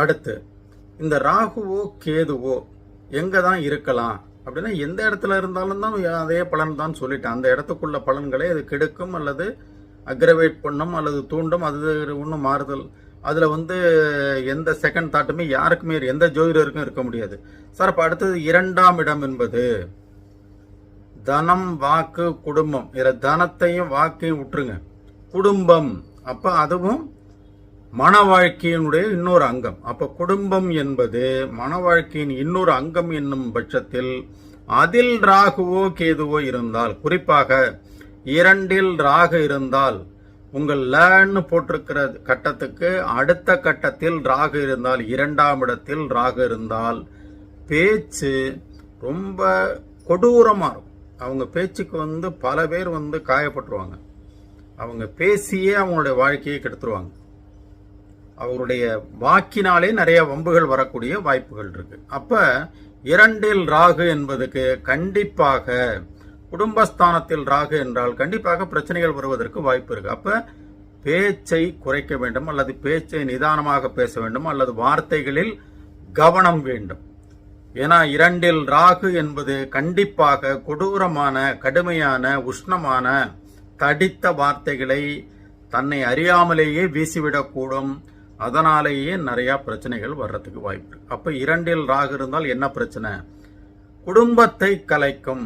அடுத்து இந்த ராகுவோ கேதுவோ எங்க தான் இருக்கலாம் அப்படின்னா எந்த இடத்துல இருந்தாலும் தான் அதே பலன் தான் சொல்லிட்டேன். அந்த இடத்துக்குள்ள பலன்களை அது கெடுக்கும் அல்லது அக்ரவேட் பண்ணும் அல்லது தூண்டும். அது ஒன்றும் மாறுதல் அதில் எந்த செகண்ட் தாட்டுமே யாருக்குமே எந்த ஜோதிடருக்கும் இருக்க முடியாது சார். அப்போ அடுத்தது 2ஆம் இடம் என்பது தனம் வாக்கு குடும்பம். இதில் தனத்தையும் வாக்கையும் விட்டுருங்க, குடும்பம். அப்போ அதுவும் மன வாழ்க்கையினுடைய இன்னொரு அங்கம். அப்ப குடும்பம் என்பது மன வாழ்க்கையின் இன்னொரு அங்கம் என்னும் பட்சத்தில் அதில் ராகுவோ கேதுவோ இருந்தால், குறிப்பாக 2இல் ராகு இருந்தால், உங்கள் லேன்னு போட்டிருக்கிற கட்டத்துக்கு அடுத்த கட்டத்தில் ராகு இருந்தால், 2ஆம் இடத்தில் ராகு இருந்தால் பேச்சு ரொம்ப கொடூரமா இருக்கும். அவங்க பேச்சுக்கு பல பேர் காயப்பட்டுருவாங்க. அவங்க பேசியே அவங்களுடைய வாழ்க்கையை கெடுத்துருவாங்க. அவருடைய வாக்கினாலே நிறைய வம்புகள் வரக்கூடிய வாய்ப்புகள் இருக்கு. அப்ப 2இல் ராகு என்பதுக்கு கண்டிப்பாக குடும்பஸ்தானத்தில் ராகு என்றால் கண்டிப்பாக பிரச்சனைகள் வருவதற்கு வாய்ப்பு இருக்கு. அப்ப பேச்சை குறைக்க வேண்டும், அல்லது பேச்சை நிதானமாக பேச வேண்டும், அல்லது வார்த்தைகளில் கவனம் வேண்டும். ஏன்னா 2இல் ராகு என்பது கண்டிப்பாக கொடூரமான, கடுமையான, உஷ்ணமான, தடித்த வார்த்தைகளை தன்னை அறியாமலேயே வீசிவிடக்கூடும். அதனாலேயே நிறைய பிரச்சனைகள் வர்றதுக்கு வாய்ப்பு இருக்கு. அப்ப 2இல் ராகு இருந்தால் என்ன பிரச்சனை? குடும்பத்தை கலைக்கும்.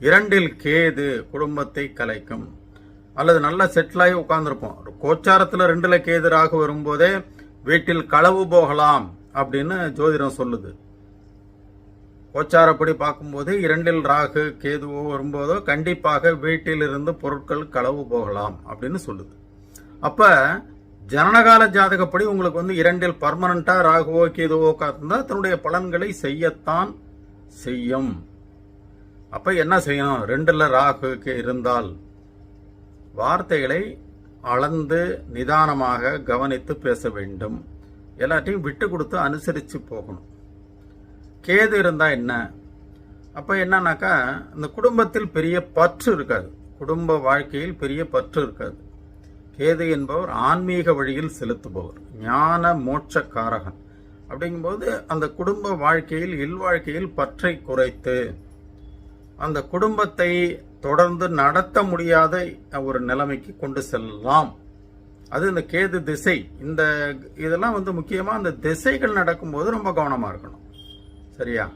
2இல் கேது குடும்பத்தை கலைக்கும். அல்லது நல்ல செட்டில் ஆகி உட்கார்ந்துருப்போம், கோச்சாரத்துல 2ல கேது ராகு வரும்போதே வீட்டில் களவு போகலாம் அப்படின்னு ஜோதிடம் சொல்லுது. கோச்சாரப்படி பார்க்கும்போது 2இல் ராகு கேதுவோ வரும்போதோ கண்டிப்பாக வீட்டிலிருந்து பொருட்கள் களவு போகலாம் அப்படின்னு சொல்லுது. அப்ப ஜனனகால ஜாதகப்படி உங்களுக்கு 2இல் பர்மனண்டா ராகுவோ கேதுவோ இருந்தா தன்னுடைய பலன்களை செய்யத்தான் செய்யும். அப்ப என்ன செய்யணும்? 2இல் ராகு இருந்தால் வார்த்தைகளை அளந்து நிதானமாக கவனித்து பேச வேண்டும். எல்லாத்தையும் விட்டு கொடுத்து அனுசரித்து போகணும். கேது இருந்தா என்ன? அப்ப என்னன்னாக்கா இந்த குடும்பத்தில் பெரிய பற்று இருக்காது, குடும்ப வாழ்க்கையில் பெரிய பற்று இருக்காது. கேது என்பவர் ஆன்மீக வழியில் செலுத்துபவர், ஞான மோட்சக்காரகன். அப்படிங்கும்போது அந்த குடும்ப வாழ்க்கையில் இல்வாழ்க்கையில் பற்றை குறைத்து அந்த குடும்பத்தை தொடர்ந்து நடத்த முடியாத ஒரு நிலைமைக்கு கொண்டு செல்லலாம். அது இந்த கேது திசை. இதெல்லாம் முக்கியமா அந்த திசைகள் நடக்கும்போது ரொம்ப கவனமா இருக்கணும். சரியா?